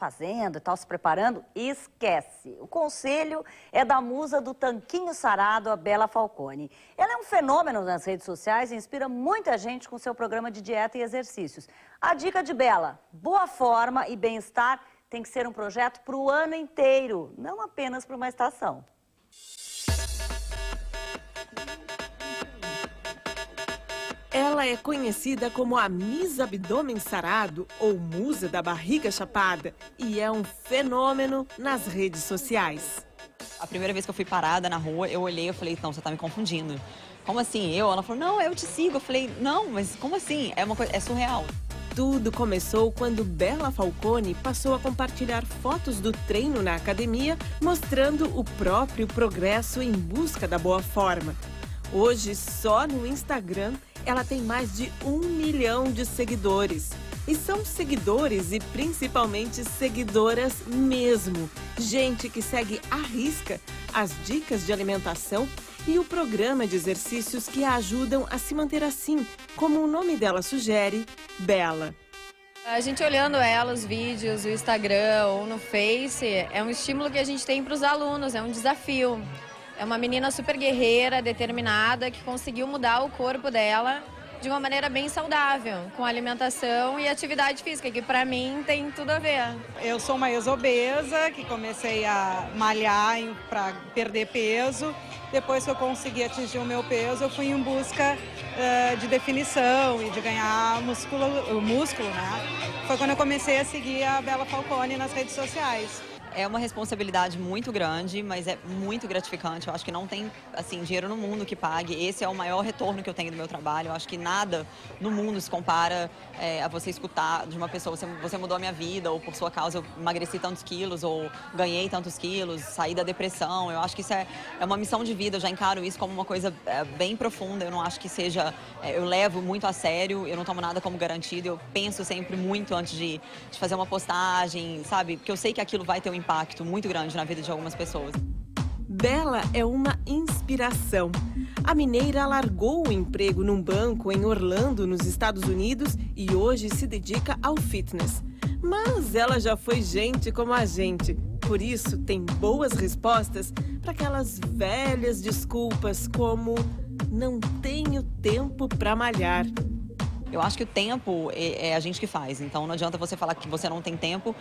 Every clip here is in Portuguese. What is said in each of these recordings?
fazendo e tal, se preparando, esquece. O conselho é da musa do tanquinho sarado, a Bela Falcone. Ela é um fenômeno nas redes sociais e inspira muita gente com seu programa de dieta e exercícios. A dica de Bela: boa forma e bem-estar tem que ser um projeto para o ano inteiro, não apenas para uma estação. Ela é conhecida como a Miss Abdômen Sarado ou Musa da Barriga Chapada e é um fenômeno nas redes sociais. A primeira vez que eu fui parada na rua, eu olhei e falei, não, você tá me confundindo. Como assim? Ela falou, não, eu te sigo. Eu falei, não, mas como assim? É uma coisa, é surreal. Tudo começou quando Bela Falcone passou a compartilhar fotos do treino na academia, mostrando o próprio progresso em busca da boa forma. Hoje, só no Instagram, ela tem mais de 1 milhão de seguidores. E são seguidores e principalmente seguidoras mesmo. Gente que segue à risca as dicas de alimentação e o programa de exercícios que a ajudam a se manter assim, como o nome dela sugere, Bela. A gente olhando ela, os vídeos, o Instagram ou no Face, é um estímulo que a gente tem para os alunos, é um desafio. É uma menina super guerreira, determinada, que conseguiu mudar o corpo dela de uma maneira bem saudável, com alimentação e atividade física, que para mim tem tudo a ver. Eu sou uma ex-obesa, que comecei a malhar para perder peso. Depois que eu consegui atingir o meu peso, eu fui em busca de definição e de ganhar músculo, né? Foi quando eu comecei a seguir a Bela Falcone nas redes sociais. É uma responsabilidade muito grande, mas é muito gratificante. Eu acho que não tem, assim, dinheiro no mundo que pague. Esse é o maior retorno que eu tenho do meu trabalho. Eu acho que nada no mundo se compara a você escutar de uma pessoa, você mudou a minha vida, ou por sua causa eu emagreci tantos quilos, ou ganhei tantos quilos, saí da depressão. Eu acho que isso é uma missão de vida. Eu já encaro isso como uma coisa bem profunda. Eu não acho que seja... eu levo muito a sério, eu não tomo nada como garantido. Eu penso sempre muito antes de fazer uma postagem, sabe? Porque eu sei que aquilo vai ter um impacto muito grande na vida de algumas pessoas. Bela é uma inspiração. A mineira largou o emprego num banco em Orlando, nos Estados Unidos, e hoje se dedica ao fitness. Mas ela já foi gente como a gente. Por isso, tem boas respostas para aquelas velhas desculpas como não tenho tempo para malhar. Eu acho que o tempo é a gente que faz, então não adianta você falar que você não tem tempo.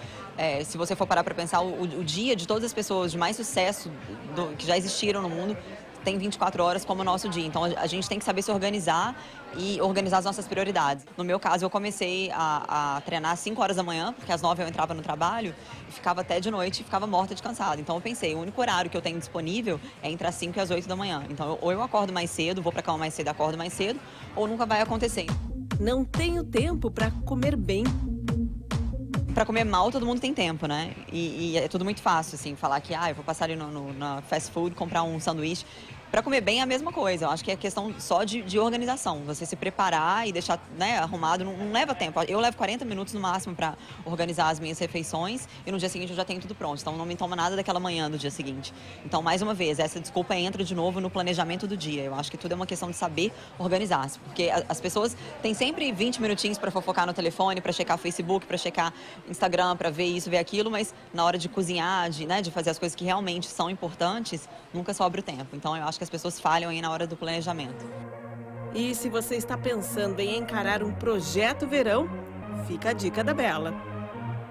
Se você for parar para pensar, o dia de todas as pessoas de mais sucesso que já existiram no mundo tem 24 horas como o nosso dia. Então a gente tem que saber se organizar e organizar as nossas prioridades. No meu caso, eu comecei a treinar às 5 horas da manhã, porque às 9 eu entrava no trabalho e ficava até de noite e ficava morta de cansada. Então eu pensei, o único horário que eu tenho disponível é entre as 5 e as 8 da manhã. Então ou eu acordo mais cedo, vou para cama mais cedo, acordo mais cedo, ou nunca vai acontecer. Não tenho tempo para comer bem. Para comer mal, todo mundo tem tempo, né? E é tudo muito fácil, assim, falar que eu vou passar ali na fast food, comprar um sanduíche. Para comer bem é a mesma coisa. Eu acho que é questão só de organização. Você se preparar e deixar, né, arrumado não leva tempo. Eu levo 40 minutos no máximo para organizar as minhas refeições e no dia seguinte eu já tenho tudo pronto. Então não me toma nada daquela manhã do dia seguinte. Então, mais uma vez, essa desculpa entra de novo no planejamento do dia. Eu acho que tudo é uma questão de saber organizar-se. Porque as pessoas têm sempre 20 minutinhos para fofocar no telefone, para checar Facebook, para checar Instagram, para ver isso, ver aquilo, mas na hora de cozinhar, de fazer as coisas que realmente são importantes, nunca sobra o tempo. Então eu acho que as pessoas falham aí na hora do planejamento. E se você está pensando em encarar um projeto verão, fica a dica da Bela.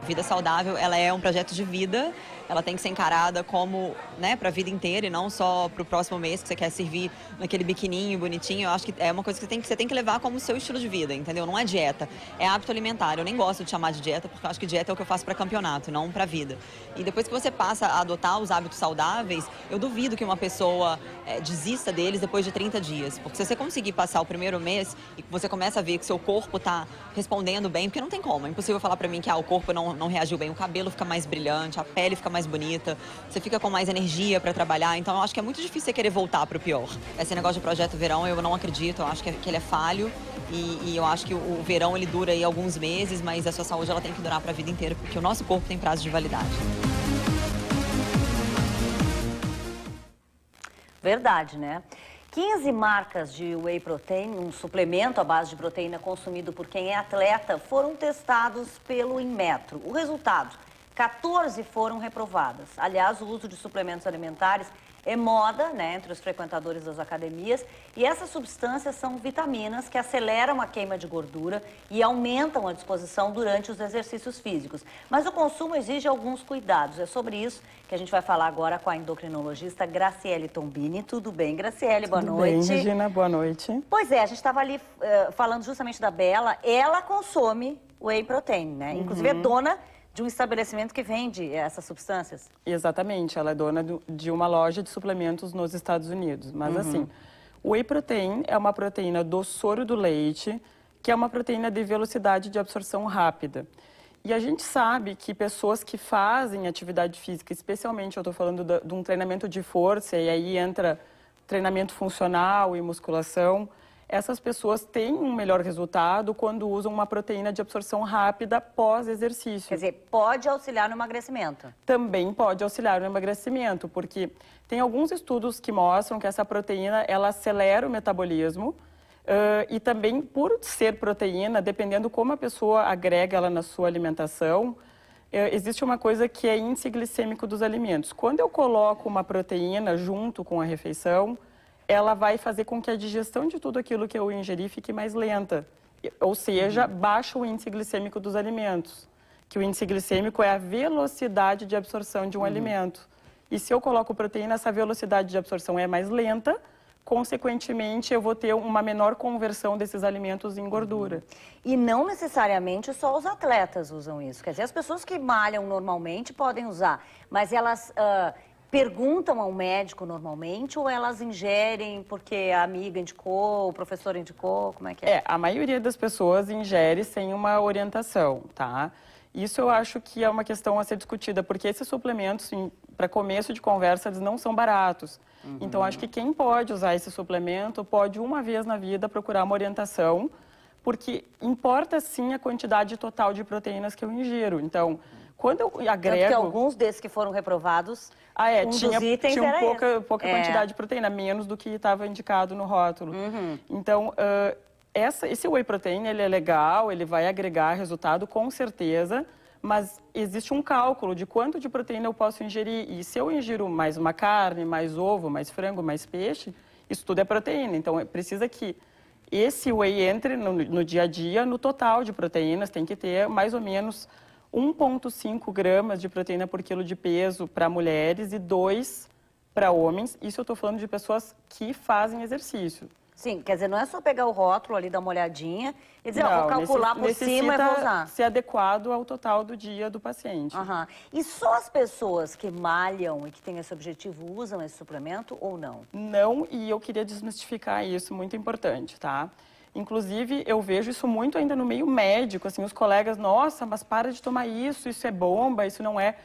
Vida saudável, ela é um projeto de vida, ela tem que ser encarada como, né, para a vida inteira e não só para o próximo mês que você quer servir naquele biquininho bonitinho. Eu acho que é uma coisa que você tem que levar como seu estilo de vida, entendeu? Não é dieta, é hábito alimentar. Eu nem gosto de chamar de dieta, porque eu acho que dieta é o que eu faço para campeonato, não para vida. E depois que você passa a adotar os hábitos saudáveis, eu duvido que uma pessoa desista deles depois de 30 dias. Porque se você conseguir passar o primeiro mês e você começa a ver que seu corpo está respondendo bem, porque não tem como, é impossível falar para mim que o corpo não reagiu bem, o cabelo fica mais brilhante, a pele fica mais bonita, você fica com mais energia para trabalhar, então eu acho que é muito difícil você querer voltar para o pior. Esse negócio de projeto verão eu não acredito, eu acho que ele é falho e eu acho que o verão ele dura aí alguns meses, mas a sua saúde ela tem que durar para a vida inteira, porque o nosso corpo tem prazo de validade. Verdade, né? 15 marcas de whey protein, um suplemento à base de proteína consumido por quem é atleta, foram testados pelo Inmetro. O resultado: 14 foram reprovadas. Aliás, o uso de suplementos alimentares é moda, né, entre os frequentadores das academias, e essas substâncias são vitaminas que aceleram a queima de gordura e aumentam a disposição durante os exercícios físicos. Mas o consumo exige alguns cuidados. É sobre isso que a gente vai falar agora com a endocrinologista Graciele Tombini. Tudo bem, Graciele? Boa noite. Tudo bem, Regina? Boa noite. Pois é, a gente estava ali falando justamente da Bela. Ela consome whey protein, né? Inclusive é dona de um estabelecimento que vende essas substâncias. Exatamente, ela é dona de uma loja de suplementos nos Estados Unidos. Mas assim, o whey protein é uma proteína do soro do leite, que é uma proteína de velocidade de absorção rápida. E a gente sabe que pessoas que fazem atividade física, especialmente eu estou falando de um treinamento de força, e aí entra treinamento funcional e musculação, essas pessoas têm um melhor resultado quando usam uma proteína de absorção rápida pós-exercício. Quer dizer, pode auxiliar no emagrecimento? Também pode auxiliar no emagrecimento, porque tem alguns estudos que mostram que essa proteína, ela acelera o metabolismo e também, por ser proteína, dependendo como a pessoa agrega ela na sua alimentação, existe uma coisa que é índice glicêmico dos alimentos. Quando eu coloco uma proteína junto com a refeição, ela vai fazer com que a digestão de tudo aquilo que eu ingeri fique mais lenta. Ou seja, baixa o índice glicêmico dos alimentos. Que o índice glicêmico é a velocidade de absorção de um alimento. E se eu coloco proteína, essa velocidade de absorção é mais lenta, consequentemente eu vou ter uma menor conversão desses alimentos em gordura. E não necessariamente só os atletas usam isso. Quer dizer, as pessoas que malham normalmente podem usar, mas elas perguntam ao médico normalmente ou elas ingerem porque a amiga indicou, o professor indicou, como é que é? A maioria das pessoas ingere sem uma orientação, tá? Isso eu acho que é uma questão a ser discutida, porque esses suplementos, para começo de conversa, eles não são baratos. Então, acho que quem pode usar esse suplemento pode, uma vez na vida, procurar uma orientação, porque importa, sim, a quantidade total de proteínas que eu ingiro. Então, quando eu agrego... Tanto que alguns desses que foram reprovados, tinha pouca quantidade de proteína, menos do que estava indicado no rótulo. Então, esse whey protein, ele é legal, ele vai agregar resultado, com certeza, mas existe um cálculo de quanto de proteína eu posso ingerir. E se eu ingiro mais uma carne, mais ovo, mais frango, mais peixe, isso tudo é proteína. Então, precisa que esse whey entre no dia a dia, no total de proteínas, tem que ter mais ou menos 1,5 gramas de proteína por quilo de peso para mulheres e 2 para homens. Isso eu estou falando de pessoas que fazem exercício. Sim, quer dizer, não é só pegar o rótulo ali, dar uma olhadinha e dizer, vou calcular por cima e vou usar. Ser adequado ao total do dia do paciente. E só as pessoas que malham e que têm esse objetivo usam esse suplemento ou não? Não, e eu queria desmistificar isso, muito importante, tá? Inclusive, eu vejo isso muito ainda no meio médico, assim, os colegas, nossa, mas para de tomar isso é bomba, isso não é...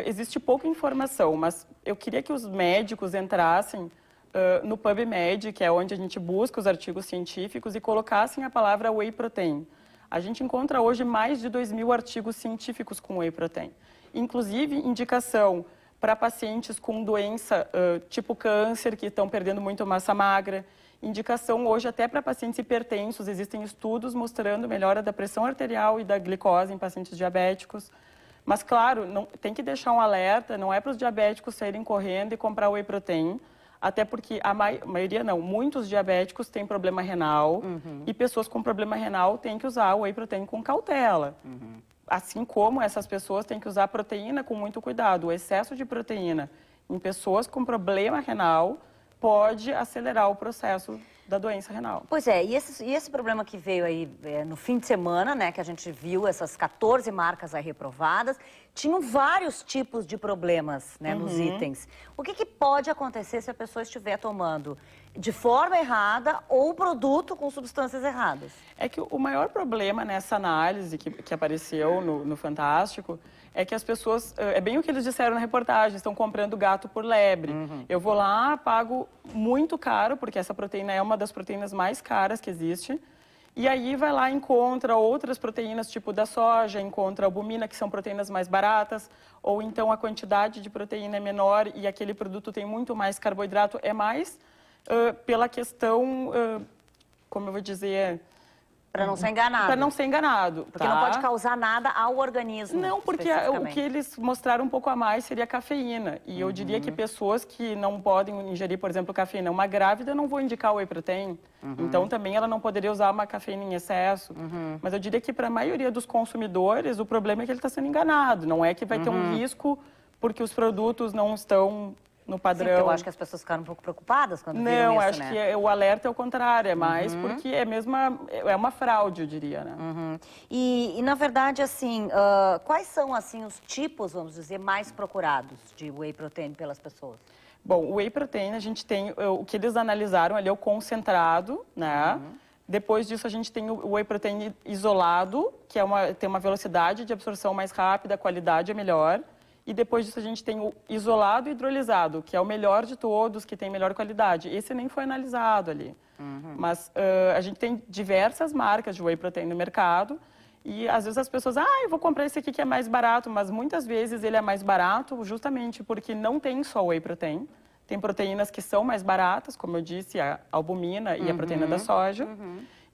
existe pouca informação, mas eu queria que os médicos entrassem no PubMed, que é onde a gente busca os artigos científicos, e colocassem a palavra whey protein. A gente encontra hoje mais de 2.000 artigos científicos com whey protein. Inclusive, indicação para pacientes com doença tipo câncer, que estão perdendo muito massa magra. Indicação hoje até para pacientes hipertensos. Existem estudos mostrando melhora da pressão arterial e da glicose em pacientes diabéticos. Mas, claro, tem que deixar um alerta, não é para os diabéticos saírem correndo e comprar whey protein, até porque a maioria não, muitos diabéticos têm problema renal e pessoas com problema renal têm que usar o whey protein com cautela. Assim como essas pessoas têm que usar proteína com muito cuidado. O excesso de proteína em pessoas com problema renal pode acelerar o processo da doença renal. Pois é, e esse problema que veio aí no fim de semana, né, que a gente viu essas 14 marcas aí reprovadas, tinham vários tipos de problemas, né, nos itens. O que pode acontecer se a pessoa estiver tomando de forma errada ou produto com substâncias erradas? É que o maior problema nessa análise que apareceu no Fantástico é que as pessoas, é bem o que eles disseram na reportagem, estão comprando gato por lebre. Eu vou lá, pago muito caro, porque essa proteína é uma das proteínas mais caras que existe, e aí vai lá e encontra outras proteínas, tipo da soja, encontra albumina, que são proteínas mais baratas, ou então a quantidade de proteína é menor e aquele produto tem muito mais carboidrato, é mais pela questão, como eu vou dizer, Para não ser enganado. Para não ser enganado. Porque não pode causar nada ao organismo. Não, porque o que eles mostraram um pouco a mais seria a cafeína. E eu diria que pessoas que não podem ingerir, por exemplo, cafeína, uma grávida, eu não vou indicar o whey protein. Então também ela não poderia usar uma cafeína em excesso. Mas eu diria que para a maioria dos consumidores, o problema é que ele está sendo enganado. Não é que vai ter um risco porque os produtos não estão no padrão. Sim, eu acho que as pessoas ficaram um pouco preocupadas quando viram isso, Não, acho que o alerta é o contrário, é mais porque é uma fraude, eu diria, né? E, na verdade, assim, quais são, assim, os tipos, vamos dizer, mais procurados de whey protein pelas pessoas? Bom, o whey protein, a gente tem, o que eles analisaram ali é o concentrado, né? Depois disso, a gente tem o whey protein isolado, que tem uma velocidade de absorção mais rápida, a qualidade é melhor. E depois disso a gente tem o isolado e hidrolisado, que é o melhor de todos, que tem melhor qualidade. Esse nem foi analisado ali. Mas a gente tem diversas marcas de whey protein no mercado. E às vezes as pessoas, eu vou comprar esse aqui que é mais barato. Mas muitas vezes ele é mais barato justamente porque não tem só whey protein. Tem proteínas que são mais baratas, como eu disse, a albumina e a proteína da soja.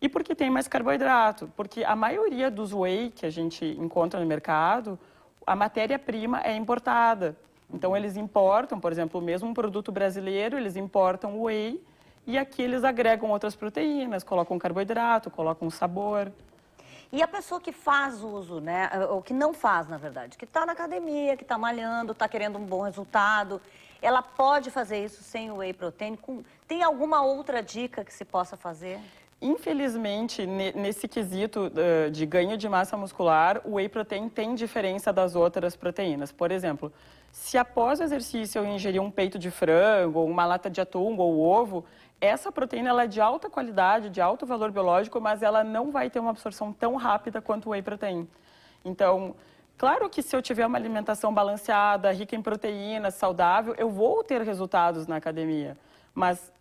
E porque tem mais carboidrato. Porque a maioria dos whey que a gente encontra no mercado, a matéria-prima é importada. Então, eles importam, por exemplo, o mesmo produto brasileiro, eles importam o whey e aqui eles agregam outras proteínas, colocam carboidrato, colocam sabor. E a pessoa que faz uso, né, ou que não faz, na verdade, que está na academia, que está malhando, está querendo um bom resultado, ela pode fazer isso sem o whey protein? Tem alguma outra dica que se possa fazer? Infelizmente, nesse quesito de ganho de massa muscular, o whey protein tem diferença das outras proteínas. Por exemplo, se após o exercício eu ingerir um peito de frango, ou uma lata de atum ou ovo, essa proteína ela é de alta qualidade, de alto valor biológico, mas ela não vai ter uma absorção tão rápida quanto o whey protein. Então, claro que se eu tiver uma alimentação balanceada, rica em proteínas, saudável, eu vou ter resultados na academia. Mas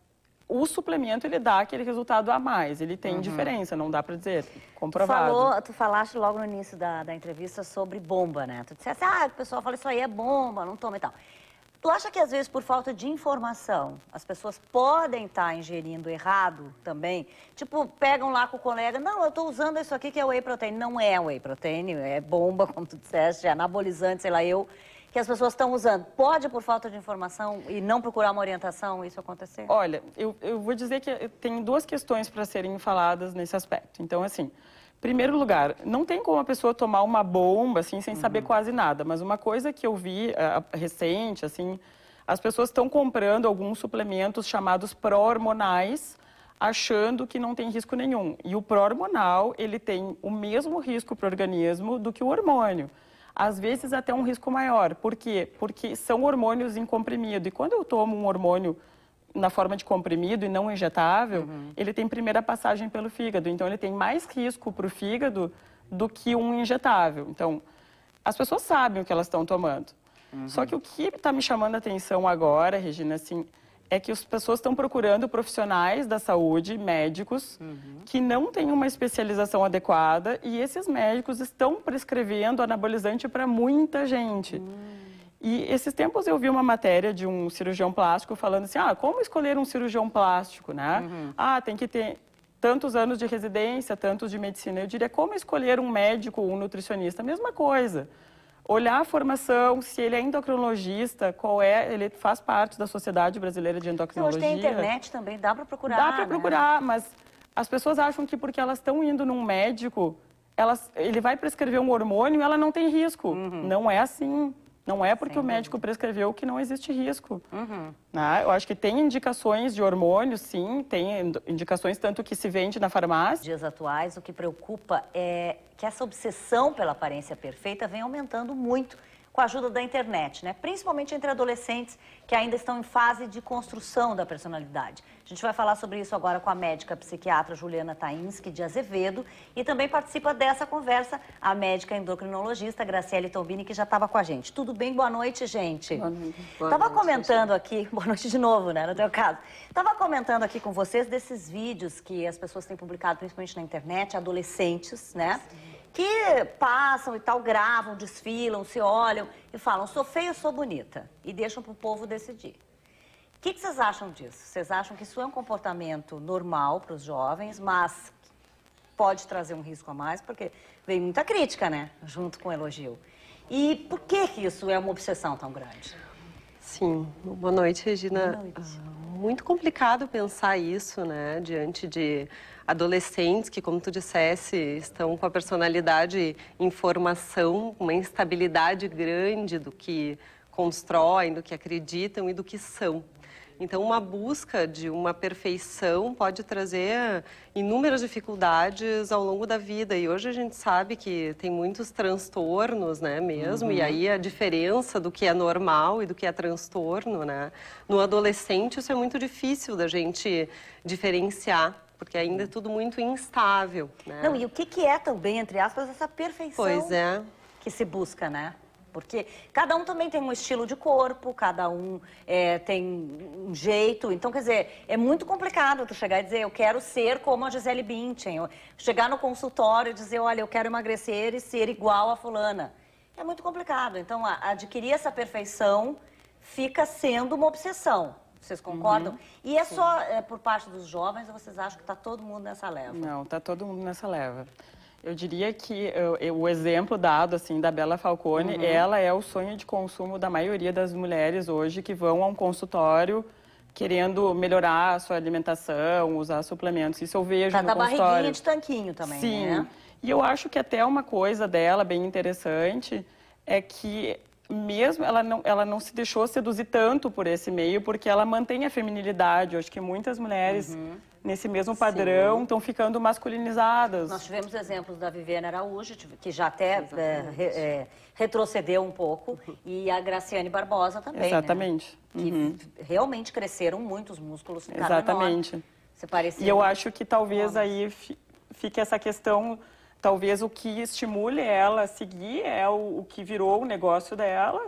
o suplemento, ele dá aquele resultado a mais. Ele tem diferença, não dá para dizer, comprovado. Tu falaste logo no início da entrevista sobre bomba, né? Tu disseste, o pessoal fala, isso aí é bomba, não toma e tal. Tu acha que, às vezes, por falta de informação, as pessoas podem estar ingerindo errado também? Tipo, pegam lá com o colega, não, eu estou usando isso aqui que é whey protein. Não é whey protein, é bomba, como tu disseste, é anabolizante, sei lá, que as pessoas estão usando. Pode, por falta de informação e não procurar uma orientação, isso acontecer? Olha, eu vou dizer que tem duas questões para serem faladas nesse aspecto. Então, assim, em primeiro lugar, não tem como a pessoa tomar uma bomba, assim, sem saber quase nada. Mas uma coisa que eu vi recente, assim, as pessoas estão comprando alguns suplementos chamados pró-hormonais, achando que não tem risco nenhum. E o pró-hormonal, ele tem o mesmo risco para o organismo do que o hormônio. Às vezes até um risco maior. Por quê? Porque são hormônios em comprimido. E quando eu tomo um hormônio na forma de comprimido e não injetável, ele tem primeira passagem pelo fígado. Então, ele tem mais risco para o fígado do que um injetável. Então, as pessoas sabem o que elas estão tomando. Só que o que está me chamando a atenção agora, Regina, assim, é que as pessoas estão procurando profissionais da saúde, médicos, que não têm uma especialização adequada e esses médicos estão prescrevendo anabolizante para muita gente. E esses tempos eu vi uma matéria de um cirurgião plástico falando assim, como escolher um cirurgião plástico, né? Tem que ter tantos anos de residência, tantos de medicina. Eu diria, como escolher um médico ou um nutricionista? Mesma coisa. Olhar a formação, se ele é endocrinologista, ele faz parte da Sociedade Brasileira de Endocrinologia. Hoje tem internet também, dá para procurar. Dá para procurar, mas as pessoas acham que porque elas estão indo num médico, ele vai prescrever um hormônio e ela não tem risco. Não é assim. Não é porque o médico prescreveu que não existe risco. Né? Eu acho que tem indicações de hormônios, sim, tem indicações tanto que se vende na farmácia. Nos dias atuais, o que preocupa é que essa obsessão pela aparência perfeita vem aumentando muito com a ajuda da internet, né? Principalmente entre adolescentes que ainda estão em fase de construção da personalidade. A gente vai falar sobre isso agora com a médica psiquiatra Juliana Tainski de Azevedo e também participa dessa conversa a médica endocrinologista Graciele Tombini, que já estava com a gente. Tudo bem? Boa noite, gente. Boa noite. Estava comentando aqui, boa noite de novo, né, no teu caso. Estava comentando aqui com vocês desses vídeos que as pessoas têm publicado, principalmente na internet, adolescentes, né? Que passam e tal, gravam, desfilam, se olham e falam, sou feia, sou bonita. E deixam para o povo decidir. O que vocês acham disso? Vocês acham que isso é um comportamento normal para os jovens, mas pode trazer um risco a mais, porque vem muita crítica, né? Junto com o elogio. E por que isso é uma obsessão tão grande? Sim. Boa noite, Regina. Boa noite. Muito complicado pensar isso, né? Diante de adolescentes que, como tu dissesse, estão com a personalidade em formação, uma instabilidade grande do que constroem, do que acreditam e do que são. Então, uma busca de uma perfeição pode trazer inúmeras dificuldades ao longo da vida. E hoje a gente sabe que tem muitos transtornos, né, mesmo. E aí a diferença do que é normal e do que é transtorno, né? No adolescente isso é muito difícil da gente diferenciar, porque ainda é tudo muito instável, né? Não, e o que é também, entre aspas, essa perfeição Pois é. que se busca, né? Porque cada um também tem um estilo de corpo, cada um tem um jeito. Então, quer dizer, é muito complicado tu chegar e dizer, eu quero ser como a Gisele Bündchen. Chegar no consultório e dizer, olha, eu quero emagrecer e ser igual a fulana. É muito complicado. Então, adquirir essa perfeição fica sendo uma obsessão. Vocês concordam? E é só por parte dos jovens ou vocês acham que está todo mundo nessa leva? Não, está todo mundo nessa leva. Eu diria que o exemplo dado assim da Bela Falcone, ela é o sonho de consumo da maioria das mulheres hoje que vão a um consultório querendo melhorar a sua alimentação, usar suplementos. Isso eu vejo no consultório. Da barriguinha de tanquinho também, Sim. né? E eu acho que até uma coisa dela bem interessante é que mesmo ela não se deixou seduzir tanto por esse meio, porque ela mantém a feminilidade. Eu acho que muitas mulheres nesse mesmo padrão estão ficando masculinizadas. Nós tivemos exemplos da Viviane Araújo, que já até retrocedeu um pouco, e a Graciane Barbosa também, Exatamente. né? Que realmente cresceram muito, os músculos ficaram Exatamente. enormes. Você parecia... E eu acho que talvez aí fique essa questão, talvez o que estimule ela a seguir é o que virou o negócio dela,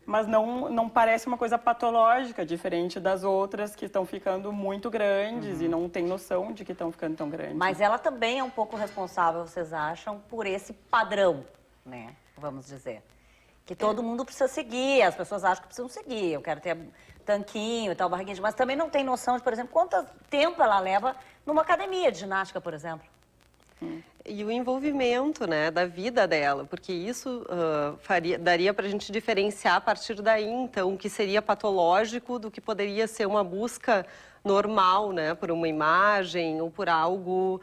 mas não parece uma coisa patológica, diferente das outras que estão ficando muito grandes e não tem noção de que estão ficando tão grandes. Mas ela também é um pouco responsável, vocês acham, por esse padrão, né? Vamos dizer. Que todo mundo precisa seguir, as pessoas acham que precisam seguir. Eu quero ter tanquinho e tal, barriguinha, mas também não tem noção de, por exemplo, quanto tempo ela leva numa academia de ginástica, por exemplo. E o envolvimento, né, da vida dela, porque isso daria para a gente diferenciar a partir daí, então, o que seria patológico do que poderia ser uma busca normal, né, por uma imagem ou por algo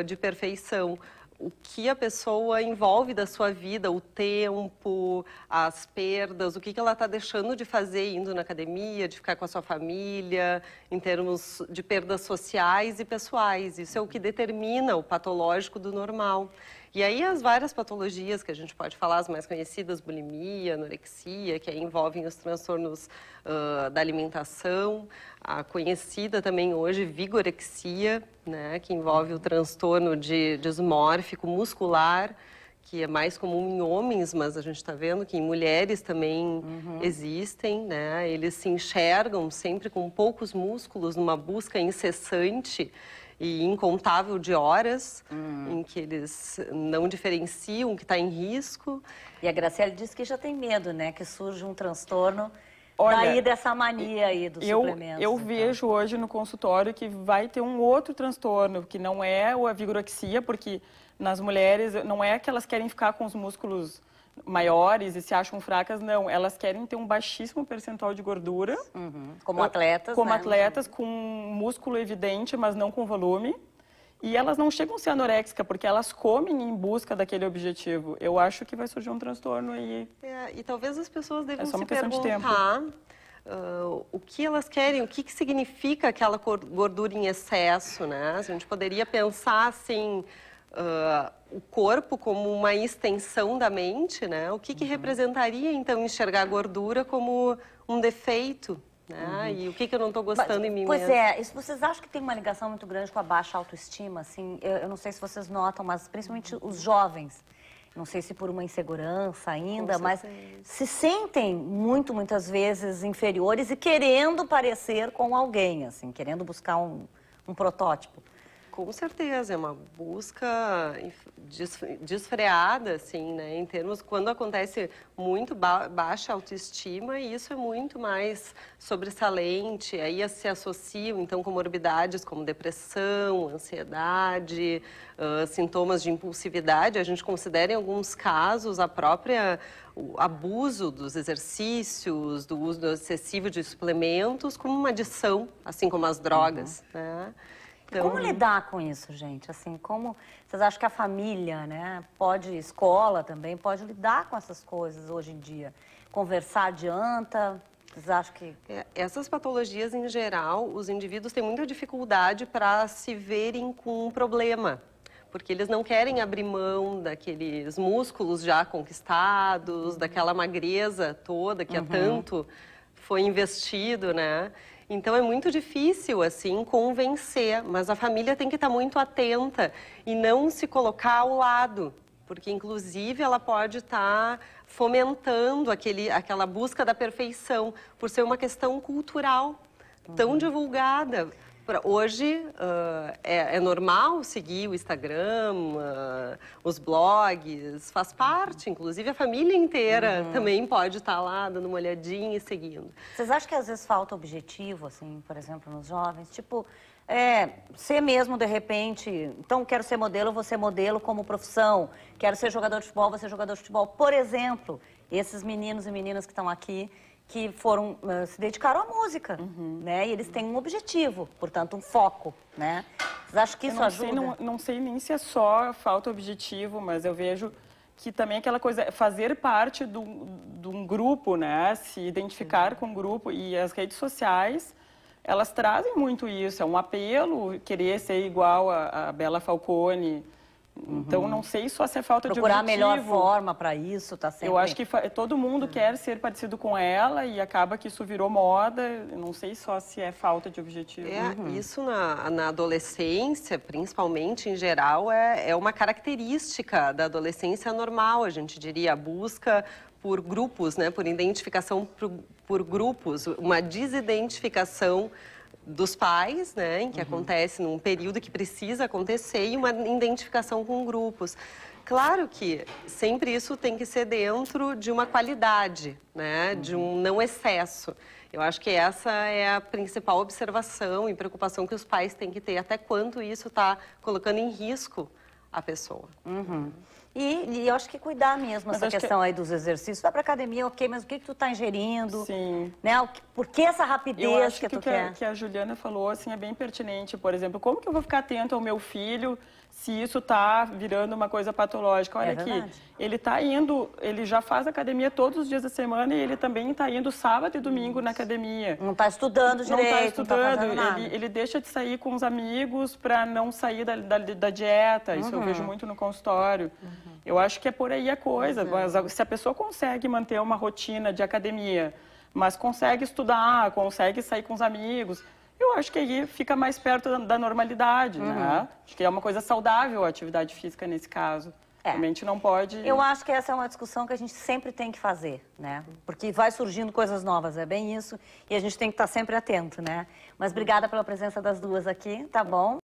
de perfeição. O que a pessoa envolve da sua vida, o tempo, as perdas, o que ela está deixando de fazer indo na academia, de ficar com a sua família, em termos de perdas sociais e pessoais. Isso é o que determina o patológico do normal. E aí as várias patologias que a gente pode falar, as mais conhecidas, bulimia, anorexia, que aí envolvem os transtornos da alimentação, a conhecida também hoje vigorexia, né, que envolve o transtorno dismórfico muscular, que é mais comum em homens, mas a gente está vendo que em mulheres também existem, né? Eles se enxergam sempre com poucos músculos, numa busca incessante e incontável de horas, em que eles não diferenciam o que está em risco. E a Graciele disse que já tem medo, né? Que surge um transtorno Olha, dessa mania aí dos suplementos. Eu vejo hoje no consultório que vai ter um outro transtorno, que não é a vigorexia, porque nas mulheres não é que elas querem ficar com os músculos maiores e se acham fracas, não. Elas querem ter um baixíssimo percentual de gordura. Como atletas, Como né? atletas, com músculo evidente, mas não com volume. E elas não chegam a ser anoréxicas, porque elas comem em busca daquele objetivo. Eu acho que vai surgir um transtorno aí. E talvez as pessoas devam só uma se questão de tempo. perguntar o que elas querem, o que significa aquela gordura em excesso, né? A gente poderia pensar assim, o corpo como uma extensão da mente, né? O que representaria, então, enxergar a gordura como um defeito? Né? E o que eu não estou gostando em mim Pois mesma? isso vocês acham que tem uma ligação muito grande com a baixa autoestima? Assim, eu não sei se vocês notam, mas principalmente os jovens, não sei se por uma insegurança ainda, mas se sentem muitas vezes inferiores e querendo parecer com alguém, assim, querendo buscar um protótipo. Com certeza, é uma busca desfreada, assim, né? Em termos, quando acontece muito baixa autoestima, isso é muito mais sobressalente, aí se associam, então, comorbidades como depressão, ansiedade, sintomas de impulsividade. A gente considera, em alguns casos, o abuso dos exercícios, do uso excessivo de suplementos como uma adição, assim como as drogas, né? Então... Como lidar com isso, gente? Assim, como vocês acham que a família, né, escola também, pode lidar com essas coisas hoje em dia? Conversar adianta? Vocês acham que... Essas patologias, em geral, os indivíduos têm muita dificuldade para se verem com um problema, porque eles não querem abrir mão daqueles músculos já conquistados, daquela magreza toda que há tanto foi investido, né? Então, é muito difícil, assim, convencer, mas a família tem que estar muito atenta e não se colocar ao lado, porque, inclusive, ela pode estar fomentando aquela busca da perfeição, por ser uma questão cultural tão divulgada. Hoje, é normal seguir o Instagram, os blogs, faz parte, inclusive a família inteira também pode estar lá dando uma olhadinha e seguindo. Vocês acham que às vezes falta objetivo, assim, por exemplo, nos jovens? Tipo, ser mesmo, de repente, então quero ser modelo, vou ser modelo como profissão, quero ser jogador de futebol, vou ser jogador de futebol. Por exemplo, esses meninos e meninas que estão aqui, que se dedicaram à música, né? E eles têm um objetivo, portanto, um foco, né? Vocês acham que isso ajuda? Não sei nem se é só falta objetivo, mas eu vejo que também aquela coisa, fazer parte de um grupo, né? Se identificar com um grupo, e as redes sociais, elas trazem muito isso, é um apelo, querer ser igual a Bela Falcone. Então, não sei só se é falta de objetivo. Procurar a melhor forma para isso, tá sempre... Eu acho que todo mundo quer ser parecido com ela e acaba que isso virou moda. Eu não sei só se é falta de objetivo. Isso na adolescência, principalmente, em geral, é uma característica da adolescência normal, a gente diria, a busca por grupos, né, por identificação por grupos, uma desidentificação dos pais, né, em que acontece num período que precisa acontecer, e uma identificação com grupos. Claro que sempre isso tem que ser dentro de uma qualidade, né, de um não excesso. Eu acho que essa é a principal observação e preocupação que os pais têm que ter, até quanto isso está colocando em risco a pessoa. E eu acho que cuidar mesmo, essa questão aí dos exercícios. Vai pra academia, ok, mas o que tu tá ingerindo? Sim. Né? Por que essa rapidez que tu quer? Que a Juliana falou, assim, é bem pertinente. Por exemplo, como que eu vou ficar atento ao meu filho se isso tá virando uma coisa patológica? Olha aqui, ele tá indo, ele já faz academia todos os dias da semana e ele também tá indo sábado e domingo na academia. Não tá estudando direito, não tá estudando. Não tá fazendo nada. Ele deixa de sair com os amigos para não sair da dieta. Isso eu vejo muito no consultório. Eu acho que é por aí a coisa. Mas se a pessoa consegue manter uma rotina de academia, mas consegue estudar, consegue sair com os amigos, eu acho que aí fica mais perto da normalidade, né? Acho que é uma coisa saudável a atividade física nesse caso. Realmente não pode... Eu acho que essa é uma discussão que a gente sempre tem que fazer, né? Porque vai surgindo coisas novas, é bem isso. E a gente tem que estar sempre atento, né? Mas obrigada pela presença das duas aqui, tá bom?